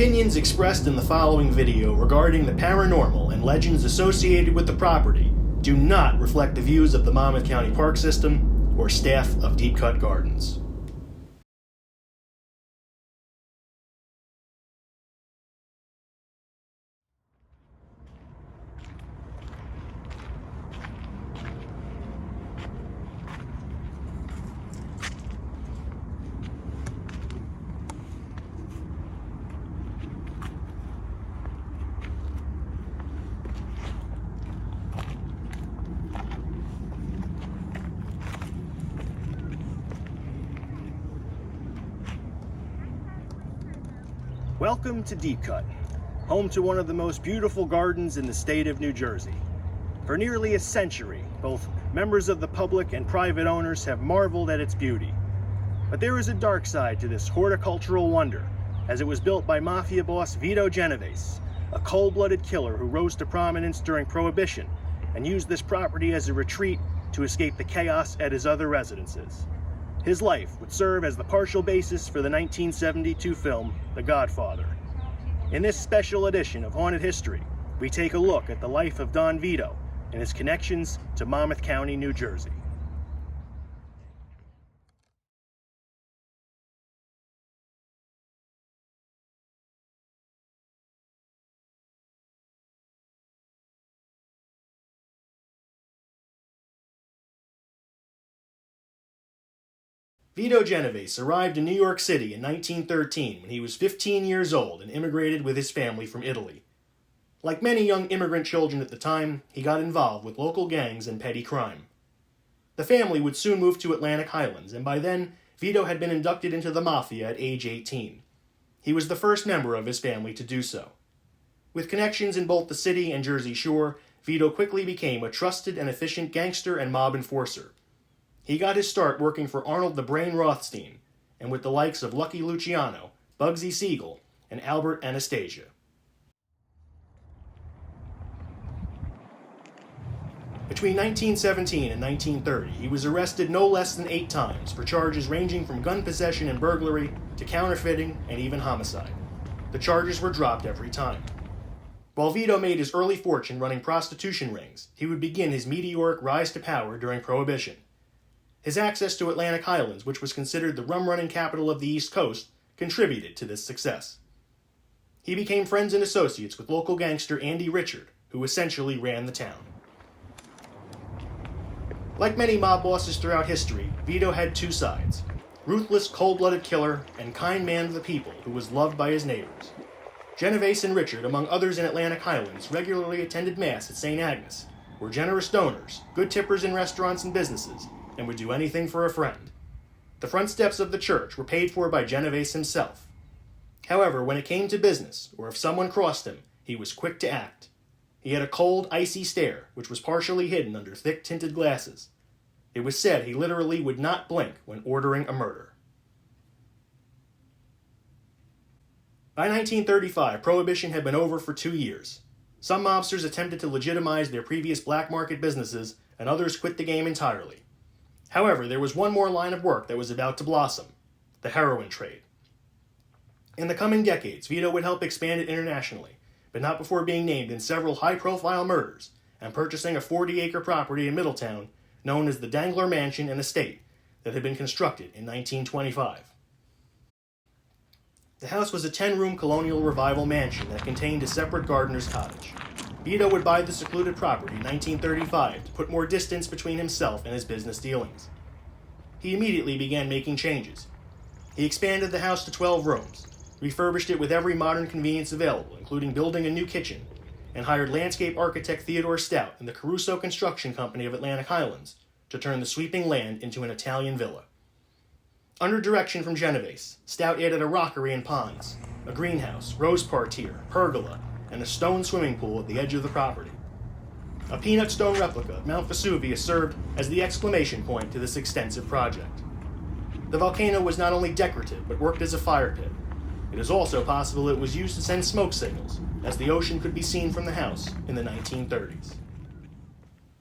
opinions expressed in the following video regarding the paranormal and legends associated with the property do not reflect the views of the Monmouth County Park System or staff of Deep Cut Gardens. Welcome to Deep Cut, home to one of the most beautiful gardens in the state of New Jersey. For nearly a century, both members of the public and private owners have marveled at its beauty. But there is a dark side to this horticultural wonder, as it was built by mafia boss Vito Genovese, a cold-blooded killer who rose to prominence during Prohibition and used this property as a retreat to escape the chaos at his other residences. His life would serve as the partial basis for the 1972 film, The Godfather. In this special edition of Haunted History, we take a look at the life of Don Vito and his connections to Monmouth County, New Jersey. Vito Genovese arrived in New York City in 1913 when he was 15 years old and immigrated with his family from Italy. Like many young immigrant children at the time, he got involved with local gangs and petty crime. The family would soon move to Atlantic Highlands, and by then, Vito had been inducted into the Mafia at age 18. He was the first member of his family to do so. With connections in both the city and Jersey Shore, Vito quickly became a trusted and efficient gangster and mob enforcer. He got his start working for Arnold the Brain Rothstein, and with the likes of Lucky Luciano, Bugsy Siegel, and Albert Anastasia. Between 1917 and 1930, he was arrested no less than 8 times for charges ranging from gun possession and burglary to counterfeiting and even homicide. The charges were dropped every time. While Vito made his early fortune running prostitution rings, he would begin his meteoric rise to power during Prohibition. His access to Atlantic Highlands, which was considered the rum-running capital of the East Coast, contributed to this success. He became friends and associates with local gangster Andy Richard, who essentially ran the town. Like many mob bosses throughout history, Vito had 2 sides: ruthless, cold-blooded killer and kind man of the people who was loved by his neighbors. Genovese and Richard, among others in Atlantic Highlands, regularly attended Mass at St. Agnes, were generous donors, good tippers in restaurants and businesses, and would do anything for a friend. The front steps of the church were paid for by Genovese himself. However, when it came to business, or if someone crossed him, he was quick to act. He had a cold, icy stare, which was partially hidden under thick tinted glasses. It was said he literally would not blink when ordering a murder. By 1935, Prohibition had been over for 2 years. Some mobsters attempted to legitimize their previous black market businesses, and others quit the game entirely. However, there was one more line of work that was about to blossom: the heroin trade. In the coming decades, Vito would help expand it internationally, but not before being named in several high-profile murders and purchasing a 40-acre property in Middletown known as the Dangler Mansion and Estate that had been constructed in 1925. The house was a 10-room colonial revival mansion that contained a separate gardener's cottage. Vito would buy the secluded property in 1935 to put more distance between himself and his business dealings. He immediately began making changes. He expanded the house to 12 rooms, refurbished it with every modern convenience available, including building a new kitchen, and hired landscape architect Theodore Stout and the Caruso Construction Company of Atlantic Highlands to turn the sweeping land into an Italian villa. Under direction from Genovese, Stout added a rockery and ponds, a greenhouse, rose parterre, pergola, and a stone swimming pool at the edge of the property. A peanut stone replica of Mount Vesuvius served as the exclamation point to this extensive project. The volcano was not only decorative, but worked as a fire pit. It is also possible it was used to send smoke signals, as the ocean could be seen from the house in the 1930s.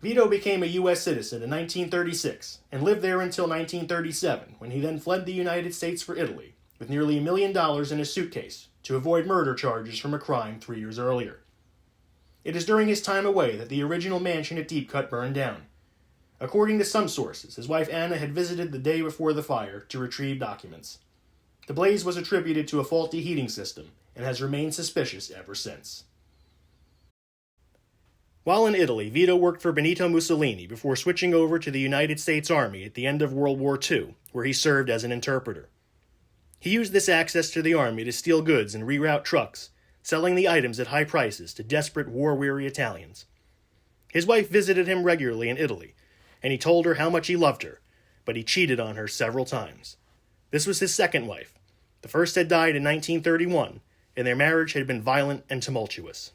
Vito became a U.S. citizen in 1936 and lived there until 1937, when he then fled the United States for Italy, with nearly $1 million in his suitcase, to avoid murder charges from a crime 3 years earlier. It is during his time away that the original mansion at Deep Cut burned down. According to some sources, his wife Anna had visited the day before the fire to retrieve documents. The blaze was attributed to a faulty heating system and has remained suspicious ever since. While in Italy, Vito worked for Benito Mussolini before switching over to the United States Army at the end of World War II, where he served as an interpreter. He used this access to the army to steal goods and reroute trucks, selling the items at high prices to desperate war-weary Italians. His wife visited him regularly in Italy, and he told her how much he loved her, but he cheated on her several times. This was his second wife. The first had died in 1931, and their marriage had been violent and tumultuous.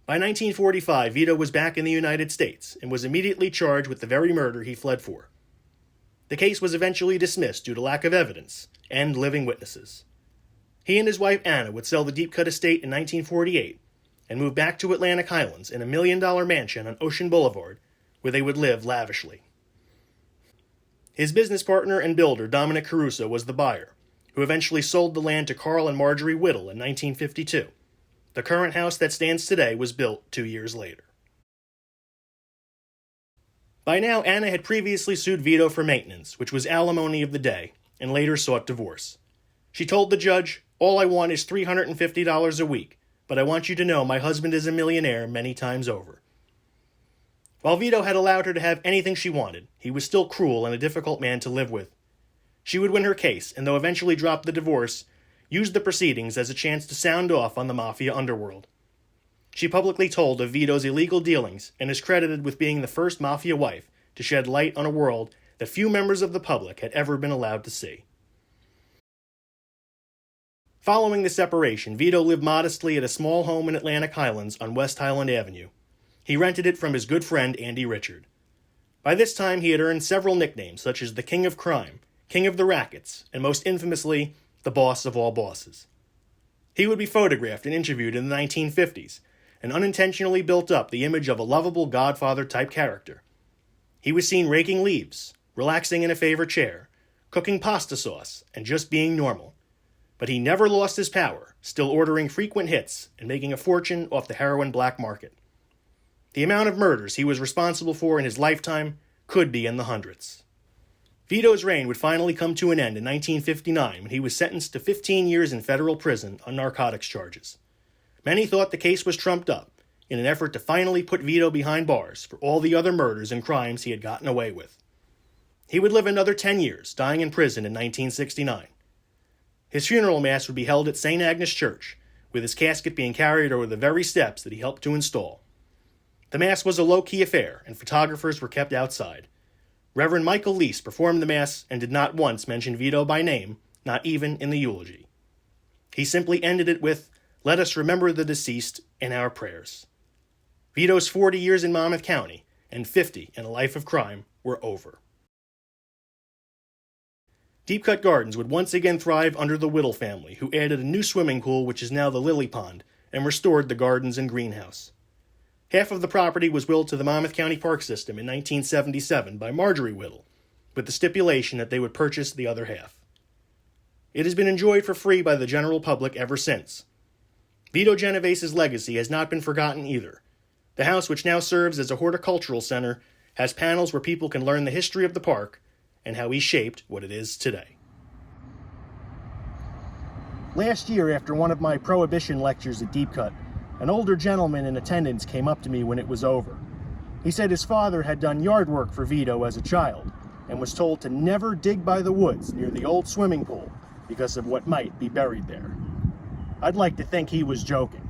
By 1945, Vito was back in the United States and was immediately charged with the very murder he fled for. The case was eventually dismissed due to lack of evidence and living witnesses. He and his wife Anna would sell the Deep Cut estate in 1948 and move back to Atlantic Highlands in a $1 million mansion on Ocean Boulevard, where they would live lavishly. His business partner and builder, Dominic Caruso, was the buyer, who eventually sold the land to Carl and Marjorie Whittle in 1952. The current house that stands today was built 2 years later. By now, Anna had previously sued Vito for maintenance, which was alimony of the day, and later sought divorce. She told the judge, "All I want is $350 a week, but I want you to know my husband is a millionaire many times over." While Vito had allowed her to have anything she wanted, he was still cruel and a difficult man to live with. She would win her case, and though eventually dropped the divorce, used the proceedings as a chance to sound off on the mafia underworld. She publicly told of Vito's illegal dealings and is credited with being the first mafia wife to shed light on a world that few members of the public had ever been allowed to see. Following the separation, Vito lived modestly at a small home in Atlantic Highlands on West Highland Avenue. He rented it from his good friend Andy Richard. By this time, he had earned several nicknames such as the King of Crime, King of the Rackets, and most infamously, the boss of all bosses. He would be photographed and interviewed in the 1950s, and unintentionally built up the image of a lovable Godfather-type character. He was seen raking leaves, relaxing in a favorite chair, cooking pasta sauce, and just being normal. But he never lost his power, still ordering frequent hits and making a fortune off the heroin black market. The amount of murders he was responsible for in his lifetime could be in the hundreds. Vito's reign would finally come to an end in 1959 when he was sentenced to 15 years in federal prison on narcotics charges. Many thought the case was trumped up in an effort to finally put Vito behind bars for all the other murders and crimes he had gotten away with. He would live another 10 years, dying in prison in 1969. His funeral mass would be held at St. Agnes Church, with his casket being carried over the very steps that he helped to install. The mass was a low-key affair, and photographers were kept outside. Reverend Michael Leese performed the Mass and did not once mention Vito by name, not even in the eulogy. He simply ended it with, "Let us remember the deceased in our prayers." Vito's 40 years in Monmouth County and 50 in a life of crime were over. Deep Cut Gardens would once again thrive under the Whittle family, who added a new swimming pool, which is now the Lily Pond, and restored the gardens and greenhouse. Half of the property was willed to the Monmouth County Park System in 1977 by Marjorie Whittle, with the stipulation that they would purchase the other half. It has been enjoyed for free by the general public ever since. Vito Genovese's legacy has not been forgotten either. The house, which now serves as a horticultural center, has panels where people can learn the history of the park and how he shaped what it is today. Last year, after one of my prohibition lectures at Deep Cut, an older gentleman in attendance came up to me when it was over. He said his father had done yard work for Vito as a child and was told to never dig by the woods near the old swimming pool because of what might be buried there. I'd like to think he was joking.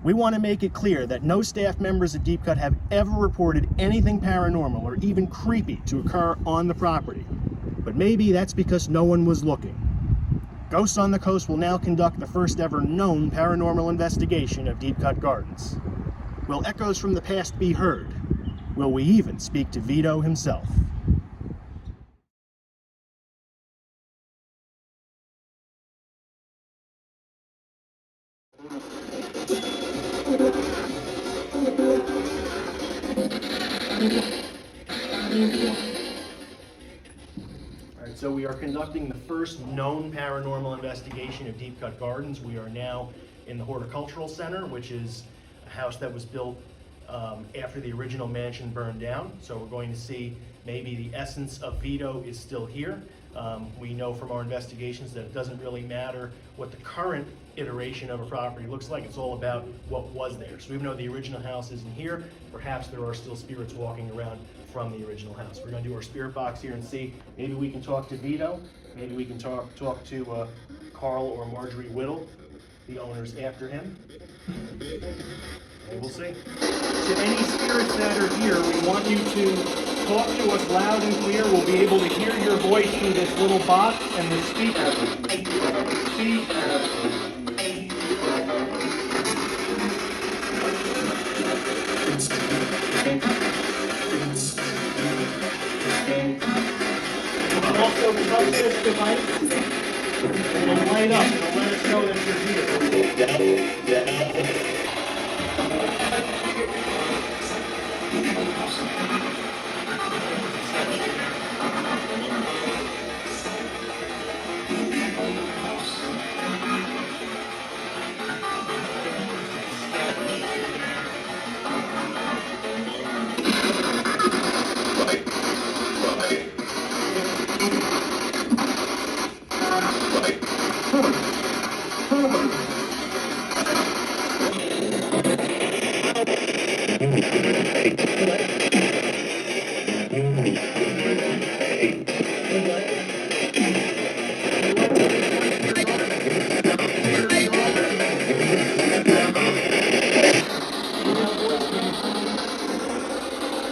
We want to make it clear that no staff members at Deep Cut have ever reported anything paranormal or even creepy to occur on the property, but maybe that's because no one was looking. Ghosts on the Coast will now conduct the first ever known paranormal investigation of Deep Cut Gardens. Will echoes from the past be heard? Will we even speak to Vito himself? So we are conducting the first known paranormal investigation of Deep Cut Gardens. We are now in the Horticultural Center, which is a house that was built after the original mansion burned down. So we're going to see maybe the essence of Vito is still here. We know from our investigations that it doesn't really matter what the current iteration of a property looks like. It's all about what was there. So even though the original house isn't here, perhaps there are still spirits walking around from the original house. We're going to do our spirit box here and see. Maybe we can talk to Vito. Maybe we can talk to Carl or Marjorie Whittle, the owners after him. And we'll see. To any spirits that are here, we want you to talk to us loud and clear. We'll be able to hear your voice through this little box and the speaker. Also touch this device, and it'll light up. It'll let us know that you're here.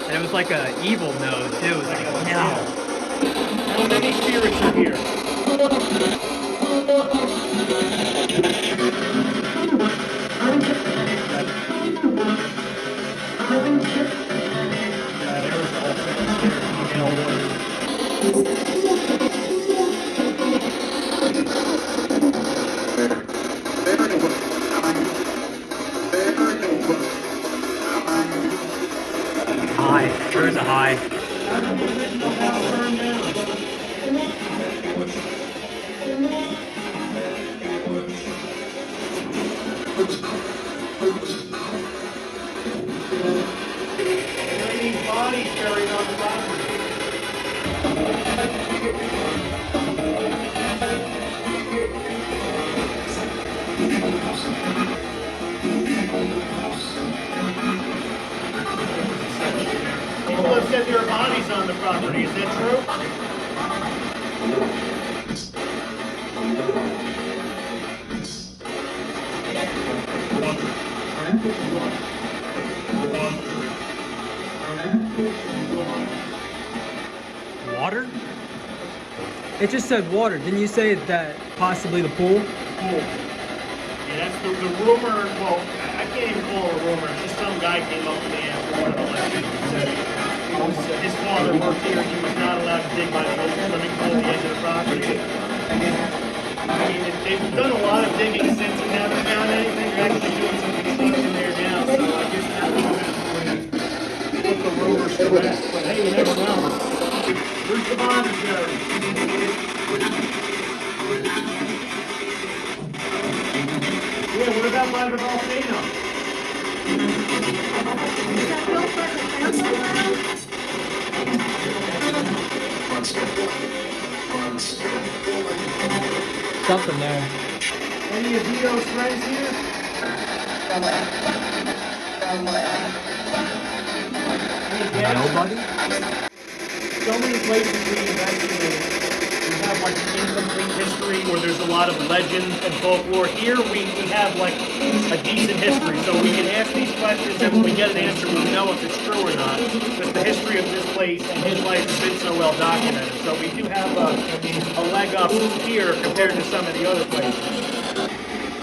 And it was like an evil no, too. It was like, no. How many spirits are here? High. There's a high. Bodies buried on the property. People have said there are bodies on the property. Is that true? Water? It just said water. Didn't you say that possibly the pool? Cool. Yeah, that's the rumor. Well, I can't even call it a rumor. It's just some guy came up to me after one of the lectures and said his father worked here and he was not allowed to dig by the swimming pool at the end of the property. I mean, they've done a lot of digging since and haven't found anything. They're actually doing some construction there now, so I guess that was put the rumors to rest. But hey, you never know. Where's the body buried? Yeah, what about by the volcano? Something there. Any of Vito's friends here? Nobody? So many places we investigate, we have like an incomplete history or there's a lot of legends and folklore. Here we have like a decent history, so we can ask these questions and when we get an answer we'll know if it's true or not. Because the history of this place and his life has been so well documented. So we do have a leg up here compared to some of the other places.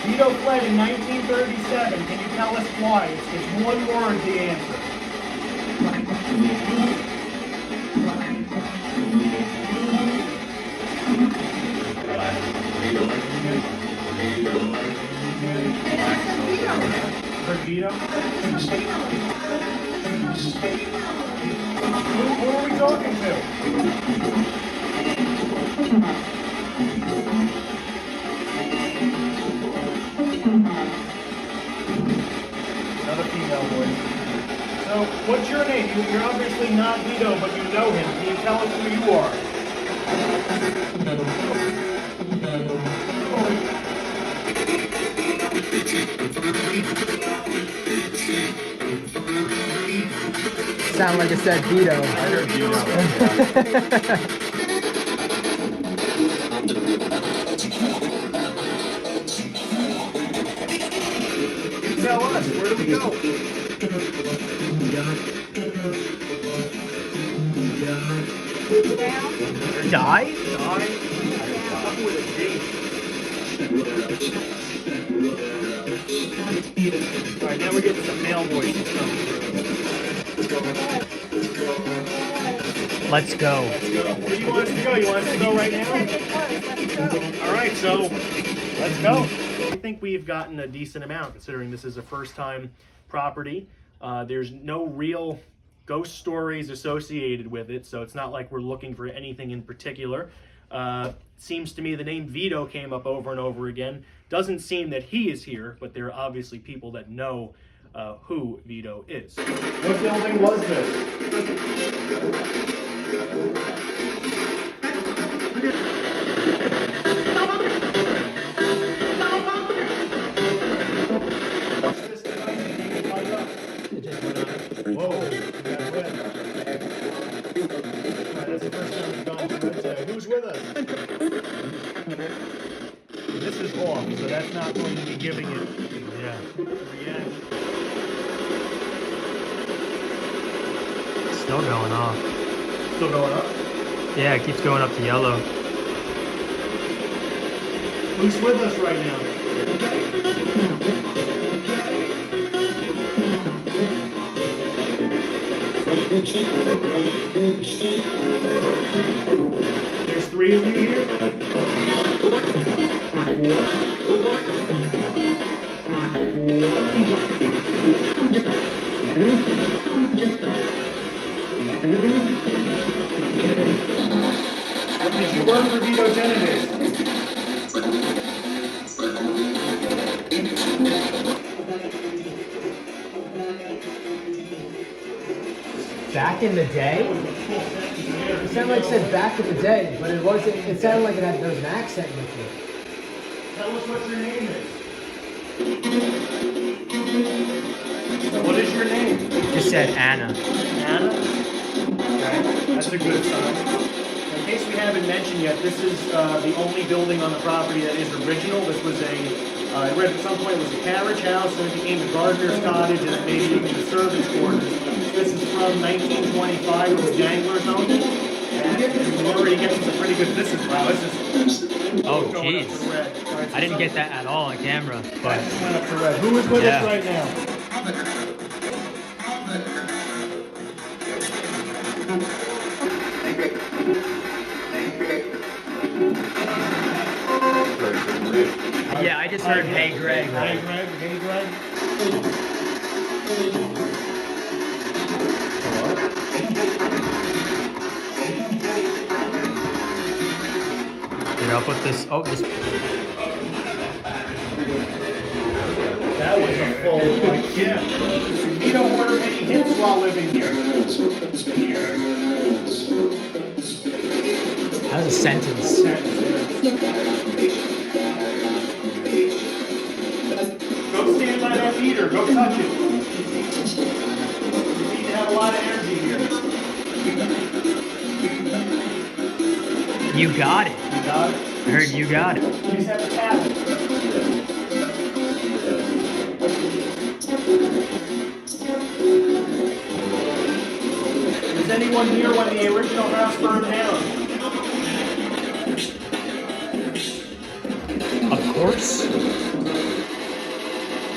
Vito fled in 1937. Can you tell us why? It's one word, the answer. Vito? Who are we talking to? Another female voice. So, what's your name? You're obviously not Vito, but you know him. Can you tell us who you are? Sound like it said Vito. I heard Vito. You tell us, where do we go? Die? Die? Something with a D. Alright, now we're getting some male voices coming through. Let's go. Let's go. Where do you want us to go? You want us to go right now? Alright, so let's go. I think we've gotten a decent amount considering this is a first-time property. There's no real ghost stories associated with it, so it's not like we're looking for anything in particular. Seems to me the name Vito came up over and over again. Doesn't seem that he is here, but there are obviously people that know who Vito is. What building was this? Whoa, we got red. That's the first time we've gone to red today. Who's with us? This is off, so that's not going to be giving it. Yeah. Still going off. Still going up? Yeah, it keeps going up to yellow. Who's with us right now? There's 3 of you here? Did you work for Vito Genevieve? Back in the day? It sounded like it said back in the day, but it wasn't. It sounded like there was an accent with it. Tell us what your name is. What is your name? It just said Anna. Anna? Okay, that's a good sign. In case we haven't mentioned yet, this is the only building on the property that is original. This was I read at some point it was a carriage house, and it became the gardener's cottage, and it maybe even the servants' quarters. This is from 1925, it was Jangler's owned it. And you already get some pretty good, this is, wow, this is Oh, going up jeez. to red. All right, so I didn't get that at all on camera, but that went up to red. Who is with us right now? yeah, I just heard Hey Greg. Hey Greg, hey Greg. Here, I'll put this. Oh, this. That was a full, like, yeah. You don't order any hits while living here. That was a sentence. Go stand by that heater. Go touch it. You need to have a lot of energy here. You got it. You got it? I heard you got it. You just have to tap it. Was anyone here when the original house burned down? Of course.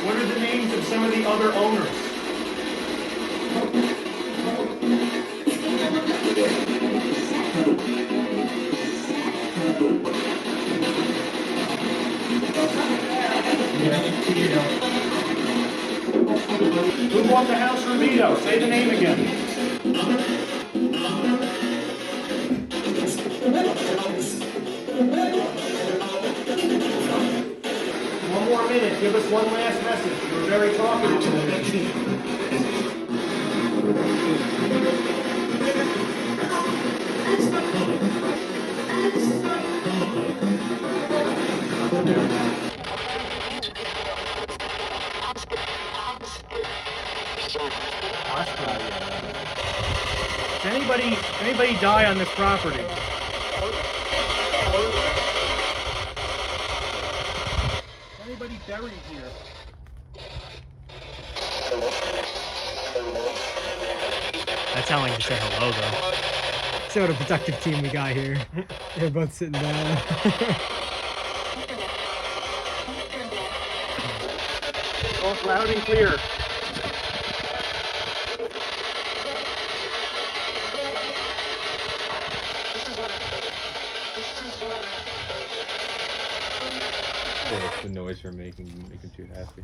What are the names of some of the other owners? Who bought the house from Vito? Say the name again. give us one last message. You were very talkative. Did anybody die on this property? Anybody buried here? That's how I can say hello, though. See what a productive team we got here. They're both sitting down. Both loud and clear. That's the noise we're making too happy.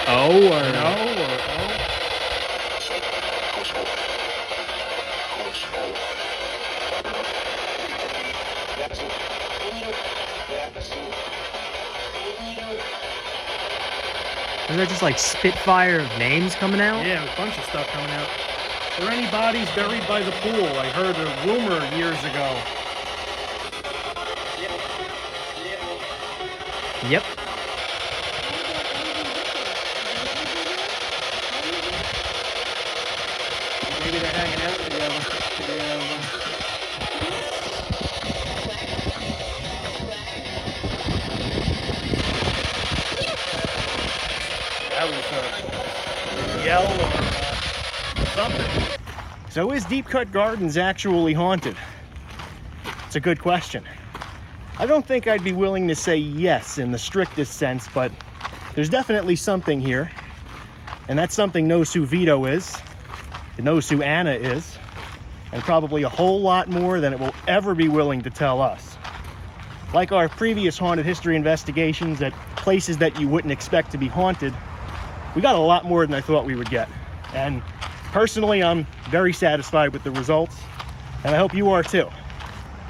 Oh, or No, or oh. is that just like spitfire of names coming out? Yeah, a bunch of stuff coming out. Are there any bodies buried by the pool? I heard a rumor years ago. Yep. Maybe they're hanging out together. That was a yell or something. So is Deep Cut Gardens actually haunted? It's a good question. I don't think I'd be willing to say yes in the strictest sense, but there's definitely something here. And that something knows who Vito is. It knows who Anna is. And probably a whole lot more than it will ever be willing to tell us. Like our previous haunted history investigations at places that you wouldn't expect to be haunted, we got a lot more than I thought we would get. And personally, I'm very satisfied with the results. And I hope you are too.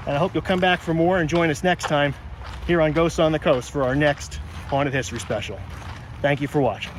And I hope you'll come back for more and join us next time here on Ghosts on the Coast for our next Haunted History special. Thank you for watching.